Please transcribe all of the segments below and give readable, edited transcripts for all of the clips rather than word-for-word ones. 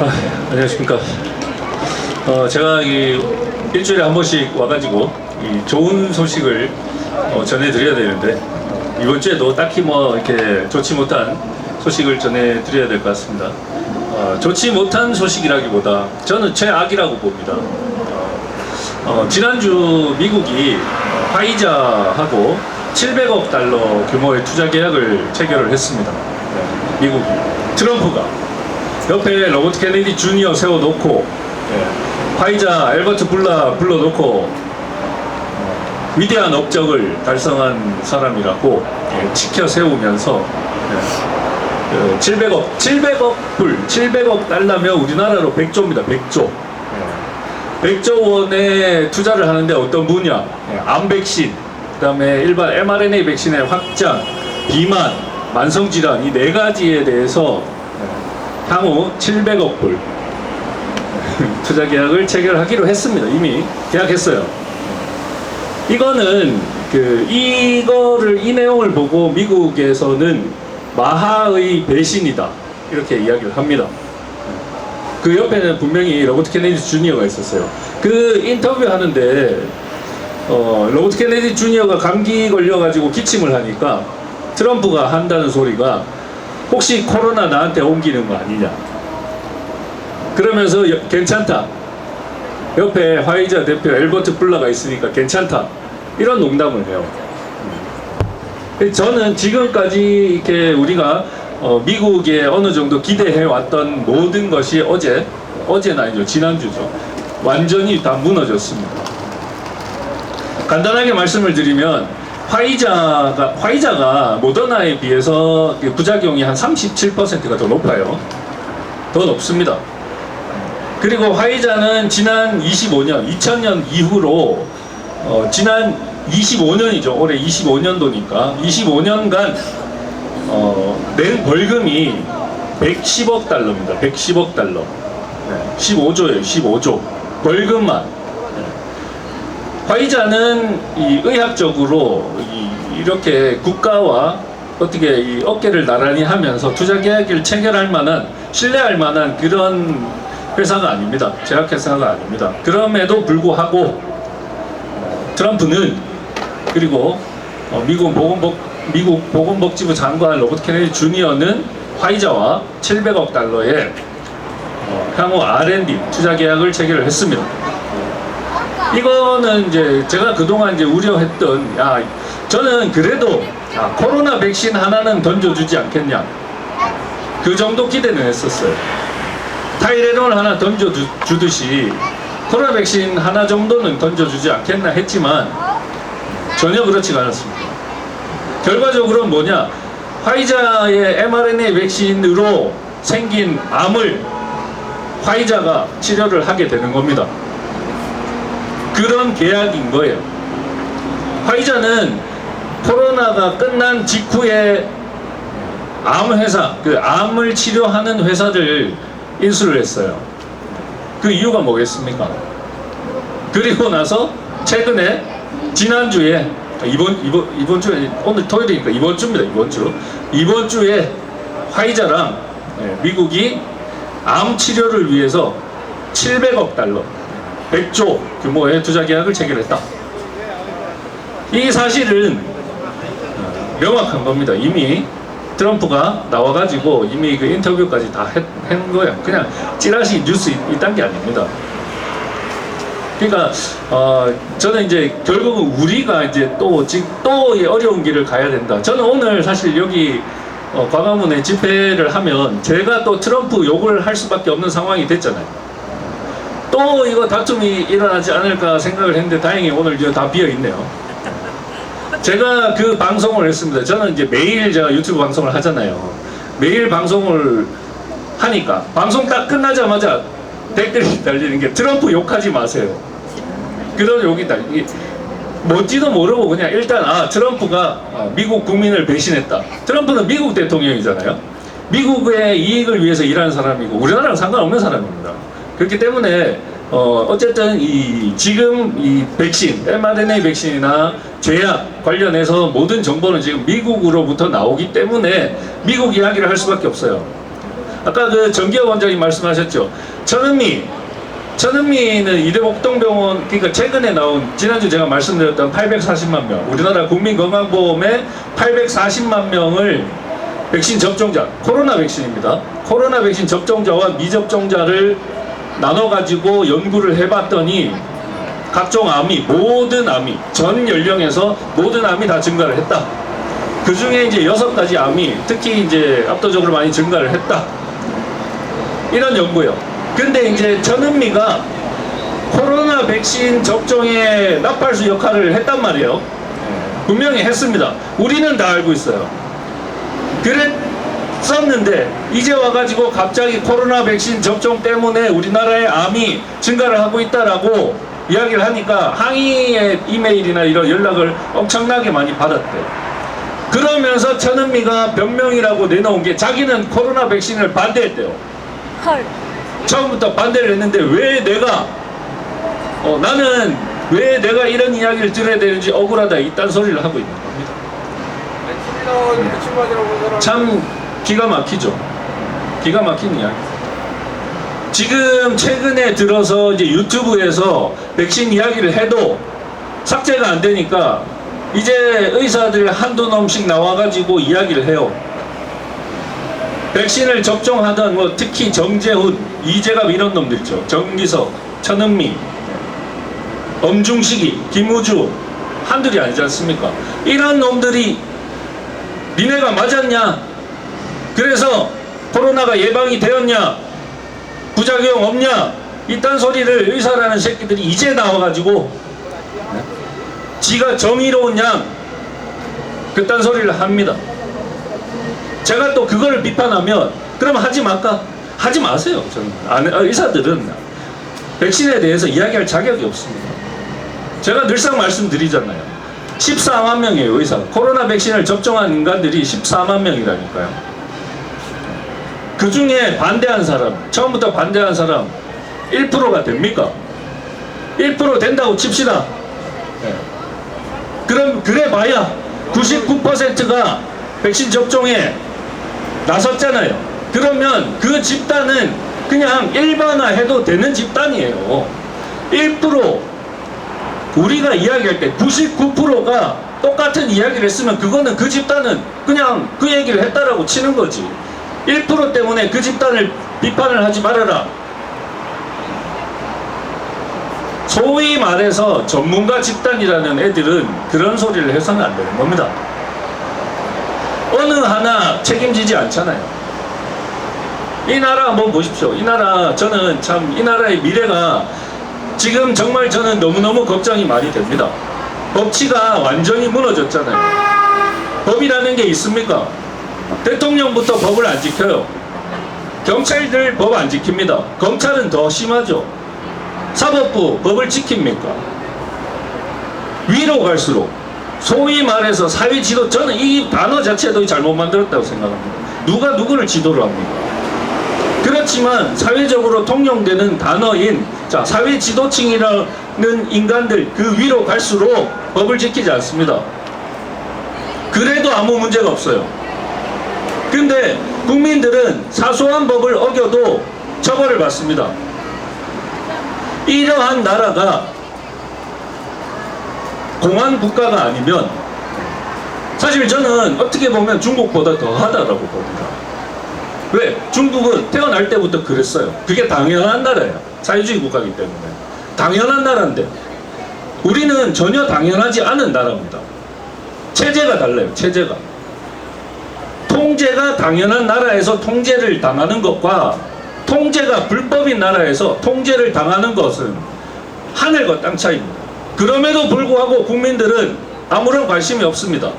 안녕하십니까. 제가 일주일에 한 번씩 와가지고 이 좋은 소식을 전해드려야 되는데 이번 주에도 딱히 뭐 이렇게 좋지 못한 소식을 전해드려야 될 것 같습니다. 좋지 못한 소식이라기보다 저는 최악이라고 봅니다. 지난주 미국이 화이자하고 700억 달러 규모의 투자 계약을 체결을 했습니다. 미국이 트럼프가 옆에 로버트 케네디 주니어 세워놓고 화이자 엘버트 불라 불러놓고 위대한 업적을 달성한 사람이라고 지켜 세우면서 700억 달러면 우리나라로 100조입니다. 100조. 100조 원의 투자를 하는데 어떤 분야? 암 백신, 그 다음에 일반 mRNA 백신의 확장, 비만, 만성질환 이 네 가지에 대해서 향후 700억 불 투자 계약을 체결하기로 했습니다. 이미 계약했어요. 이거는 이 내용을 보고 미국에서는 마하의 배신이다 이렇게 이야기를 합니다. 그 옆에는 분명히 로버트 케네디 주니어가 있었어요. 그 인터뷰 하는데 로버트 케네디 주니어가 감기 걸려가지고 기침을 하니까 트럼프가 한다는 소리가 혹시 코로나 나한테 옮기는 거 아니냐 그러면서 괜찮다, 옆에 화이자 대표 엘버트 불라가 있으니까 괜찮다 이런 농담을 해요. 저는 지금까지 이렇게 우리가 미국에 어느 정도 기대해 왔던 모든 것이 어제는 아니죠, 지난주죠, 완전히 다 무너졌습니다. 간단하게 말씀을 드리면 화이자가 모더나에 비해서 부작용이 한 37%가 더 높아요. 더 높습니다. 그리고 화이자는 지난 2000년 이후로 지난 25년이죠. 올해 25년도니까 25년간 낸 벌금이 110억 달러입니다. 110억 달러. 15조예요. 15조. 벌금만. 화이자는 의학적으로 이렇게 국가와 어떻게 이 어깨를 나란히 하면서 투자 계약을 체결할 만한, 신뢰할 만한 그런 회사가 아닙니다. 제약회사가 아닙니다. 그럼에도 불구하고 트럼프는, 그리고 미국 보건복지부 장관 로버트 케네디 주니어는 화이자와 700억 달러의 향후 R&D 투자 계약을 체결을 했습니다. 이거는 이제 제가 그동안 이제 우려했던, 저는 그래도 코로나 백신 하나는 던져주지 않겠냐, 그 정도 기대는 했었어요. 타이레놀 하나 던져주듯이 코로나 백신 하나 정도는 던져주지 않겠나 했지만 전혀 그렇지가 않았습니다. 결과적으로는 뭐냐, 화이자의 mRNA 백신으로 생긴 암을 화이자가 치료를 하게 되는 겁니다. 그런 계약인 거예요. 화이자는 코로나가 끝난 직후에 암회사, 암을 치료하는 회사를 인수를 했어요. 그 이유가 뭐겠습니까? 그리고 나서 최근에 지난주에 이번 주에, 오늘 토요일이니까 이번 주입니다. 이번 주에 화이자랑 미국이 암 치료를 위해서 700억 달러 100조 규모의 투자 계약을 체결했다. 이 사실은 명확한 겁니다. 이미 트럼프가 나와가지고 이미 그 인터뷰까지 다 한 거예요. 그냥 찌라시 뉴스 이딴 게 아닙니다. 그러니까 저는 이제 결국은 우리가 이제 또 어려운 길을 가야 된다. 저는 오늘 사실 여기 광화문에 집회를 하면 제가 또 트럼프 욕을 할 수밖에 없는 상황이 됐잖아요. 또 이거 다툼이 일어나지 않을까 생각을 했는데 다행히 오늘 이제 다 비어 있네요. 제가 그 방송을 했습니다. 저는 이제 매일 제가 유튜브 방송을 하잖아요. 매일 방송을 하니까 방송 딱 끝나자마자 댓글이 달리는 게 트럼프 욕하지 마세요. 그런 욕이 달리기, 뭔지도 모르고 그냥 일단 트럼프가 미국 국민을 배신했다. 트럼프는 미국 대통령이잖아요. 미국의 이익을 위해서 일하는 사람이고 우리나라랑 상관없는 사람입니다. 그렇기 때문에 어쨌든 지금 이 백신, mRNA 백신이나 제약 관련해서 모든 정보는 지금 미국으로부터 나오기 때문에 미국 이야기를 할 수밖에 없어요. 아까 그 정기혁 원장님 말씀하셨죠. 천은미는 이대목동병원, 그러니까 최근에 나온, 지난주 제가 말씀드렸던 840만 명, 우리나라 국민건강보험의 840만 명을 백신 접종자, 코로나 백신입니다. 코로나 백신 접종자와 미접종자를 나눠가지고 연구를 해봤더니 각종 암이, 모든 암이, 전 연령에서 모든 암이 다 증가를 했다. 그 중에 이제 6가지 암이 특히 이제 압도적으로 많이 증가를 했다. 이런 연구요. 근데 이제 천은미가 코로나 백신 접종의 나팔수 역할을 했단 말이에요. 분명히 했습니다. 우리는 다 알고 있어요. 그랬었는데 이제 와가지고 갑자기 코로나 백신 접종 때문에 우리나라의 암이 증가를 하고 있다라고 이야기를 하니까 항의의 이메일이나 이런 연락을 엄청나게 많이 받았대요. 그러면서 천은미가 변명이라고 내놓은 게 자기는 코로나 백신을 반대했대요. 헐. 처음부터 반대를 했는데 왜 내가 나는 왜 내가 이런 이야기를 들어야 되는지 억울하다, 이딴 소리를 하고 있는 겁니다. 참 기가 막히죠. 기가 막힌 이야기. 지금 최근에 들어서 이제 유튜브에서 백신 이야기를 해도 삭제가 안 되니까 이제 의사들 한두 놈씩 나와가지고 이야기를 해요. 백신을 접종하던 뭐 특히 정재훈, 이재갑 이런 놈들 있죠. 정기석, 천은미, 엄중식이, 김우주 한둘이 아니지 않습니까? 이런 놈들이 니네가 맞았냐? 그래서 코로나가 예방이 되었냐? 부작용 없냐? 이딴 소리를 의사라는 새끼들이 이제 나와가지고 지가 정의로운 양 그딴 소리를 합니다. 제가 또 그걸 비판하면 그럼 하지 말까? 하지 마세요. 저는 의사들은 백신에 대해서 이야기할 자격이 없습니다. 제가 늘상 말씀드리잖아요. 14만 명이에요, 의사. 코로나 백신을 접종한 인간들이 14만 명이라니까요. 그 중에 반대한 사람, 처음부터 반대한 사람 1%가 됩니까? 1% 된다고 칩시다. 네. 그럼 그래 봐야 99%가 백신 접종에 나섰잖아요. 그러면 그 집단은 그냥 일반화해도 되는 집단이에요. 1% 우리가 이야기할 때 99%가 똑같은 이야기를 했으면 그거는 그 집단은 그냥 그 얘기를 했다라고 치는 거지. 1% 때문에 그 집단을 비판을 하지 말아라. 소위 말해서 전문가 집단이라는 애들은 그런 소리를 해서는 안 되는 겁니다. 어느 하나 책임지지 않잖아요. 이 나라 한번 보십시오. 이 나라, 저는 참 이 나라의 미래가 지금 정말 저는 너무너무 걱정이 많이 됩니다. 법치가 완전히 무너졌잖아요. 법이라는 게 있습니까? 대통령부터 법을 안 지켜요. 경찰들 법 안 지킵니다. 검찰은 더 심하죠. 사법부 법을 지킵니까? 위로 갈수록 소위 말해서 사회 지도, 저는 이 단어 자체도 잘못 만들었다고 생각합니다. 누가 누구를 지도를 합니까? 그렇지만 사회적으로 통용되는 단어인 사회 지도층이라는 인간들 그 위로 갈수록 법을 지키지 않습니다. 그래도 아무 문제가 없어요. 근데 국민들은 사소한 법을 어겨도 처벌을 받습니다. 이러한 나라가 공안 국가가 아니면 사실 저는 어떻게 보면 중국보다 더 하다라고 봅니다. 왜? 중국은 태어날 때부터 그랬어요. 그게 당연한 나라예요. 사회주의 국가이기 때문에 당연한 나라인데 우리는 전혀 당연하지 않은 나라입니다. 체제가 달라요. 체제가 통제가 당연한 나라에서 통제를 당하는 것과 통제가 불법인 나라에서 통제를 당하는 것은 하늘과 땅 차이입니다. 그럼에도 불구하고 국민들은 아무런 관심이 없습니다.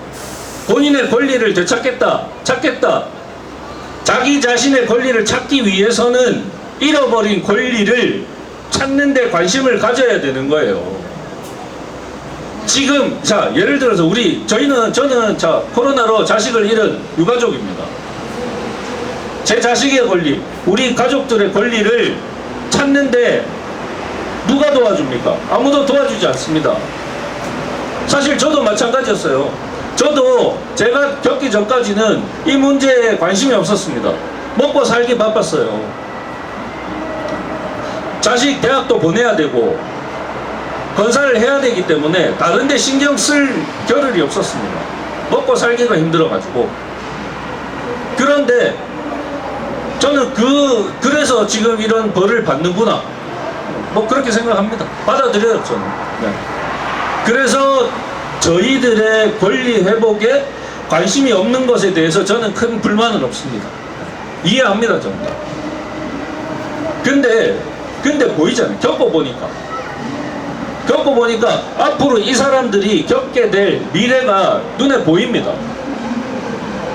본인의 권리를 되찾겠다, 찾겠다. 자기 자신의 권리를 찾기 위해서는 잃어버린 권리를 찾는 데 관심을 가져야 되는 거예요. 지금 예를 들어서 저는 코로나로 자식을 잃은 유가족입니다. 제 자식의 권리, 우리 가족들의 권리를 찾는데 누가 도와줍니까? 아무도 도와주지 않습니다. 사실 저도 마찬가지였어요. 저도 제가 겪기 전까지는 이 문제에 관심이 없었습니다. 먹고 살기 바빴어요. 자식 대학도 보내야 되고 건사를 해야 되기 때문에 다른 데 신경 쓸 겨를이 없었습니다. 먹고 살기가 힘들어가지고. 그런데 저는 그래서 지금 이런 벌을 받는구나, 뭐 그렇게 생각합니다. 받아들여요 저는. 네. 그래서 저희들의 권리 회복에 관심이 없는 것에 대해서 저는 큰 불만은 없습니다. 이해합니다 저는. 근데 보이잖아요. 겪어보니까 앞으로 이 사람들이 겪게 될 미래가 눈에 보입니다.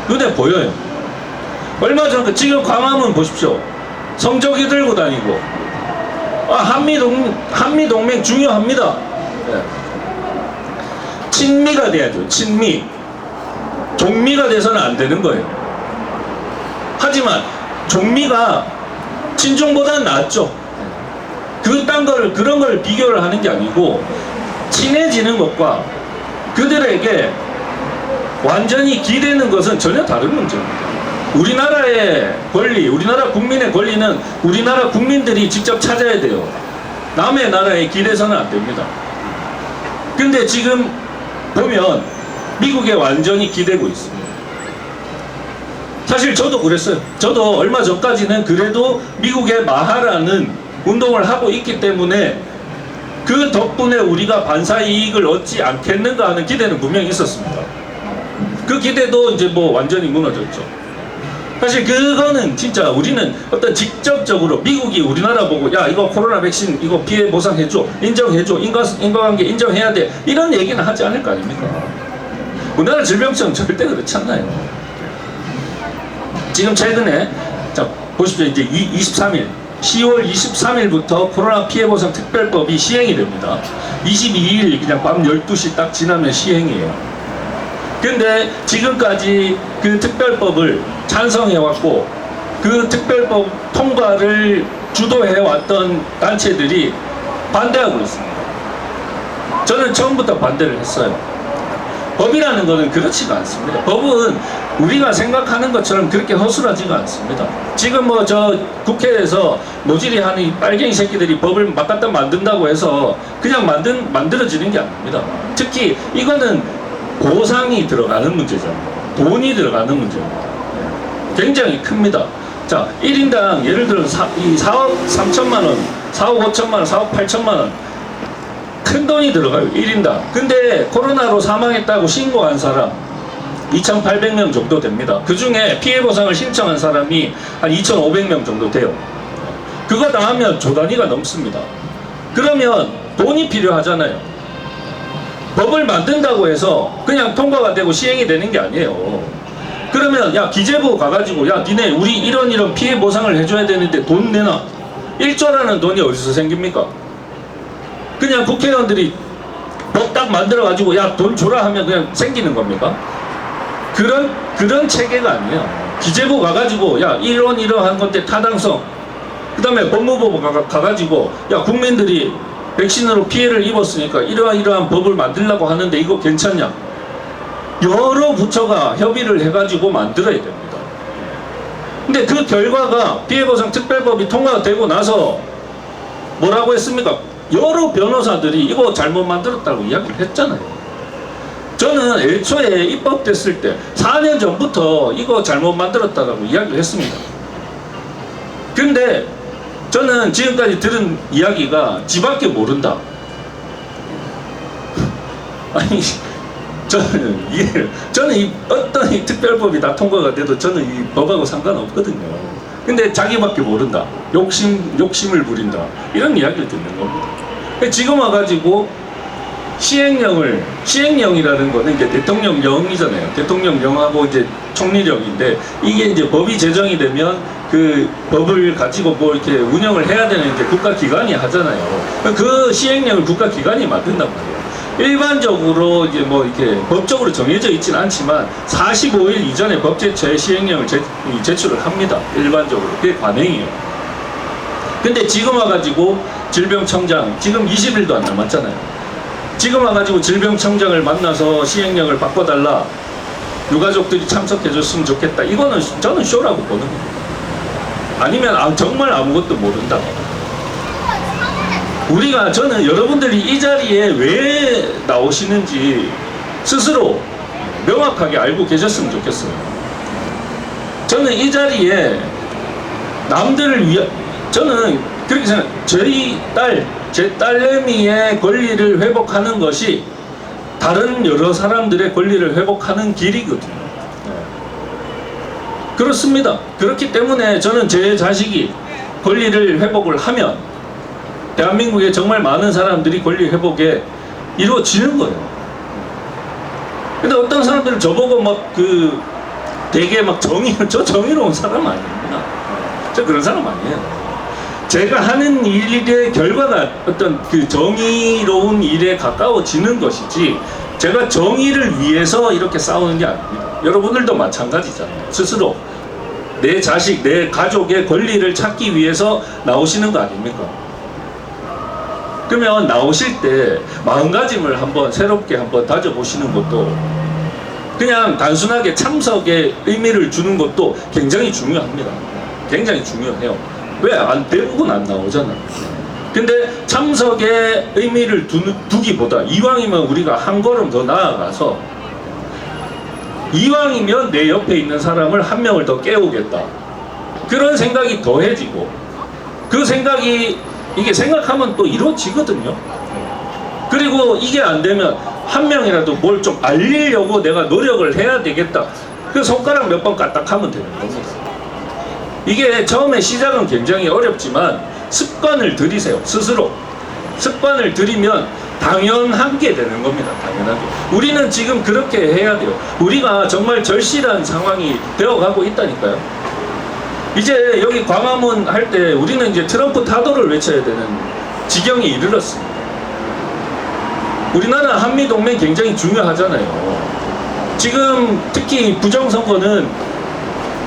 눈에 보여요. 얼마 전 지금 광화문 보십시오. 성조기 들고 다니고. 한미동맹 중요합니다. 네. 친미가 돼야죠. 친미. 종미가 돼서는 안 되는 거예요. 하지만 종미가 친종보다는 낫죠. 그런 걸 비교를 하는 게 아니고, 친해지는 것과 그들에게 완전히 기대는 것은 전혀 다른 문제입니다. 우리나라의 권리, 우리나라 국민의 권리는 우리나라 국민들이 직접 찾아야 돼요. 남의 나라에 기대서는 안 됩니다. 근데 지금 보면 미국에 완전히 기대고 있습니다. 사실 저도 그랬어요. 저도 얼마 전까지는 그래도 미국의 마하라는 운동을 하고 있기 때문에 그 덕분에 우리가 반사 이익을 얻지 않겠는가 하는 기대는 분명히 있었습니다. 그 기대도 이제 뭐 완전히 무너졌죠. 사실 그거는 진짜 우리는 어떤 직접적으로 미국이 우리나라 보고 야 이거 코로나 백신 이거 피해 보상해줘, 인정해줘, 인과관계 인정해야 돼, 이런 얘기는 하지 않을 거 아닙니까? 우리나라 질병청 절대 그렇지 않나요? 지금 최근에 자 보십시오. 이제 23일 10월 23일부터 코로나 피해보상 특별법이 시행이 됩니다. 22일 그냥 밤 12시 딱 지나면 시행이에요. 근데 지금까지 그 특별법을 찬성해왔고 그 특별법 통과를 주도해왔던 단체들이 반대하고 있습니다. 저는 처음부터 반대를 했어요. 법이라는 것은 그렇지가 않습니다. 법은 우리가 생각하는 것처럼 그렇게 허술하지가 않습니다. 지금 뭐 저 국회에서 모질이 하는 이 빨갱이 새끼들이 법을 막 갖다 만든다고 해서 그냥 만들어지는 게 아닙니다. 특히 이거는 보상이 들어가는 문제잖아요. 돈이 들어가는 문제입니다. 굉장히 큽니다. 자, 1인당 예를 들어 4억 3천만 원, 4억 5천만 원, 4억 8천만 원, 큰 돈이 들어가요. 1인당. 근데 코로나로 사망했다고 신고한 사람 2,800명 정도 됩니다. 그 중에 피해보상을 신청한 사람이 한 2,500명 정도 돼요. 그거 다 하면 조 단위가 넘습니다. 그러면 돈이 필요하잖아요. 법을 만든다고 해서 그냥 통과가 되고 시행이 되는 게 아니에요. 그러면 야 기재부 가가지고 야 니네 우리 이런 피해 보상을 해줘야 되는데 돈 내놔. 1조라는 돈이 어디서 생깁니까? 그냥 국회의원들이 법 딱 만들어가지고 야 돈 줘라 하면 그냥 생기는 겁니까? 그런 체계가 아니에요. 기재부 가가지고 야 이러한 건데 타당성, 그 다음에 법무부 가가지고 야 국민들이 백신으로 피해를 입었으니까 이러한 법을 만들려고 하는데 이거 괜찮냐? 여러 부처가 협의를 해가지고 만들어야 됩니다. 근데 그 결과가 피해보상 특별법이 통과되고 나서 뭐라고 했습니까? 여러 변호사들이 이거 잘못 만들었다고 이야기를 했잖아요. 저는 애초에 입법됐을 때 4년 전부터 이거 잘못 만들었다고 이야기를 했습니다. 근데 저는 지금까지 들은 이야기가 지밖에 모른다. 아니, 저는 어떤 이 특별법이 다 통과가 돼도 저는 이 법하고 상관없거든요. 근데 자기밖에 모른다. 욕심을 부린다. 이런 이야기를 듣는 겁니다. 지금 와가지고 시행령이라는 거는 이제 대통령령이잖아요. 대통령령하고 이제 총리령인데 이게 이제 법이 제정이 되면 그 법을 가지고 뭐 이렇게 운영을 해야 되는 이제 국가기관이 하잖아요. 그 시행령을 국가기관이 만든단 말이에요. 일반적으로 이제 뭐 이렇게 법적으로 정해져 있지는 않지만 45일 이전에 법제처에 시행령을 제출을 합니다. 일반적으로. 그게 관행이에요. 근데 지금 와가지고 질병청장, 지금 20일도 안 남았잖아요. 지금 와가지고 질병청장을 만나서 시행령을 바꿔달라, 유가족들이 참석해줬으면 좋겠다. 이거는 저는 쇼라고 보는 겁니다. 아니면 정말 아무것도 모른다. 저는 여러분들이 이 자리에 왜 나오시는지 스스로 명확하게 알고 계셨으면 좋겠어요. 저는 이 자리에 남들을 저는 그렇게 생각해요. 제 딸내미의 권리를 회복하는 것이 다른 여러 사람들의 권리를 회복하는 길이거든요. 그렇습니다. 그렇기 때문에 저는 제 자식이 권리를 회복을 하면 대한민국에 정말 많은 사람들이 권리 회복에 이루어지는 거예요. 근데 어떤 사람들은 저보고 되게 저 정의로운 사람 아닙니다. 저 그런 사람 아니에요. 제가 하는 일의 결과가 어떤 그 정의로운 일에 가까워지는 것이지, 제가 정의를 위해서 이렇게 싸우는 게 아닙니다. 여러분들도 마찬가지잖아요. 스스로 내 자식, 내 가족의 권리를 찾기 위해서 나오시는 거 아닙니까? 그러면 나오실 때 마음가짐을 한번 새롭게 한번 다져보시는 것도, 그냥 단순하게 참석에 의미를 주는 것도 굉장히 중요합니다. 굉장히 중요해요. 왜? 대부분 안 나오잖아요. 근데 참석에 의미를 두기보다 이왕이면 우리가 한 걸음 더 나아가서, 이왕이면 내 옆에 있는 사람을 한 명을 더 깨우겠다, 그런 생각이 더해지고, 그 생각이 이게 생각하면 또 이루어지거든요. 그리고 이게 안 되면 한 명이라도 뭘 좀 알리려고 내가 노력을 해야 되겠다, 그 손가락 몇 번 까딱하면 되는 겁니다. 이게 처음에 시작은 굉장히 어렵지만 습관을 들이세요. 스스로 습관을 들이면 당연하게 되는 겁니다. 당연하게. 우리는 지금 그렇게 해야 돼요. 우리가 정말 절실한 상황이 되어가고 있다니까요. 이제 여기 광화문 할 때 우리는 이제 트럼프 타도를 외쳐야 되는 지경에 이르렀습니다. 우리나라 한미동맹 굉장히 중요하잖아요. 지금 특히 부정선거는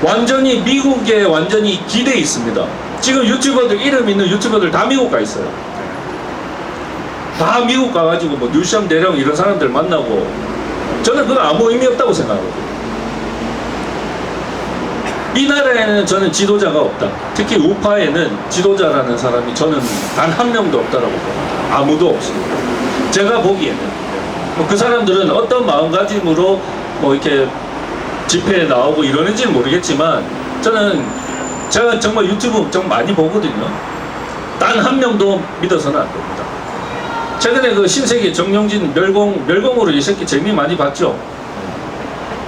완전히 미국에 완전히 기대에 있습니다. 지금 유튜버들, 이름 있는 유튜버들 다 미국 가 있어요. 다 미국 가가지고 뉴샴 대령 이런 사람들 만나고, 저는 그거 아무 의미 없다고 생각하거든요. 이 나라에는 저는 지도자가 없다. 특히 우파에는 지도자라는 사람이 저는 단 한 명도 없다라고 봅니다. 아무도 없습니다. 제가 보기에는 그 사람들은 어떤 마음가짐으로 이렇게 집회에 나오고 이러는지는 모르겠지만, 제가 정말 유튜브 좀 많이 보거든요. 단 한 명도 믿어서는 안 됩니다. 최근에 그 신세계 정영진 멸공으로 이 새끼 재미 많이 봤죠?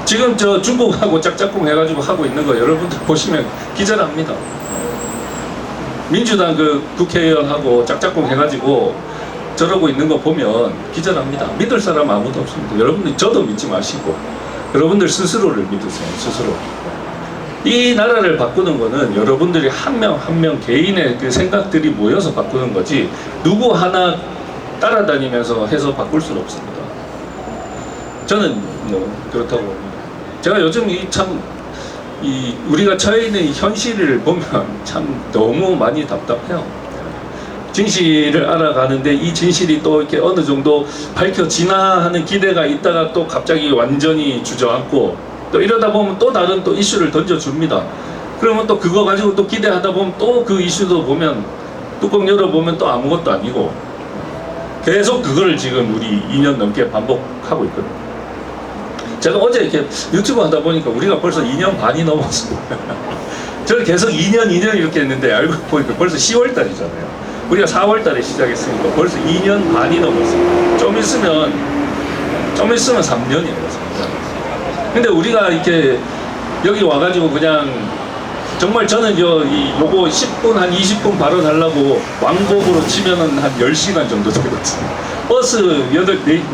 지금 저 중국하고 짝짝꿍 해가지고 하고 있는 거 여러분들 보시면 기절합니다. 민주당 그 국회의원하고 짝짝꿍 해가지고 저러고 있는 거 보면 기절합니다. 믿을 사람 아무도 없습니다. 여러분들 저도 믿지 마시고 여러분들 스스로를 믿으세요. 스스로. 이 나라를 바꾸는 거는 여러분들이 한 명 한 명 개인의 그 생각들이 모여서 바꾸는 거지, 누구 하나 따라다니면서 해서 바꿀 수는 없습니다. 저는 그렇다고 봅니다. 제가 요즘 우리가 처해 있는 이 현실을 보면 참 너무 많이 답답해요. 진실을 알아가는데 이 진실이 또 이렇게 어느 정도 밝혀지나 하는 기대가 있다가 또 갑자기 완전히 주저앉고, 또 이러다 보면 또 다른 또 이슈를 던져줍니다. 그러면 또 그거 가지고 또 기대하다 보면 또 그 이슈도 보면 뚜껑 열어보면 또 아무것도 아니고, 계속 그거를 지금 우리 2년 넘게 반복하고 있거든요. 제가 어제 이렇게 유튜브 하다 보니까 우리가 벌써 2년 반이 넘었어요. 저는 계속 2년 이렇게 했는데 알고 보니까 벌써 10월 달이잖아요. 우리가 4월 달에 시작했으니까 벌써 2년 반이 넘었어요. 좀 있으면 3년이에요. 근데 우리가 이렇게 여기 와가지고 그냥 정말 저는 요거 10분, 한 20분 발언하려고 왕복으로 치면은 한 10시간 정도 되거든요. 버스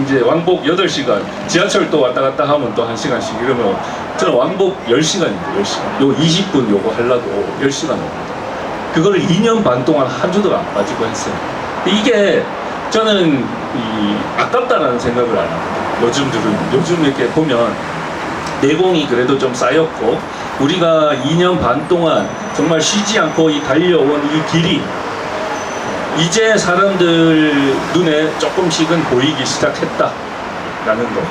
이제 왕복 8시간, 지하철도 왔다 갔다 하면 또 1시간씩, 이러면 저는 왕복 10시간입니다. 10시간. 요 20분 요거 하려고 10시간 옵니다. 그걸 2년 반 동안 한 주도 안 빠지고 했어요. 이게 저는 아깝다라는 생각을 안 합니다. 요즘 이렇게 보면 내공이 그래도 좀 쌓였고, 우리가 2년 반 동안 정말 쉬지 않고 달려온 이 길이 이제 사람들 눈에 조금씩은 보이기 시작했다라는 거.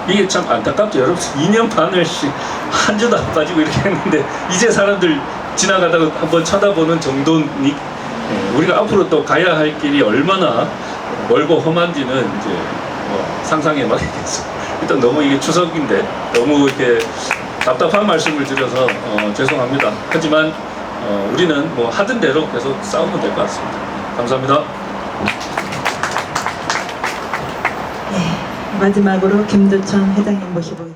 이게 참 안타깝죠. 여러분 2년 반을 한 주도 안 빠지고 이렇게 했는데 이제 사람들 지나가다가 한번 쳐다보는 정도니 우리가 앞으로 또 가야 할 길이 얼마나 멀고 험한지는 이제 상상에 막히겠어. 일단 너무 이게 추석인데 너무 이렇게 답답한 말씀을 드려서 죄송합니다. 하지만 우리는 뭐 하던 대로 계속 싸우면 될 것 같습니다. 감사합니다. 네, 마지막으로 김두천 회장님 모시고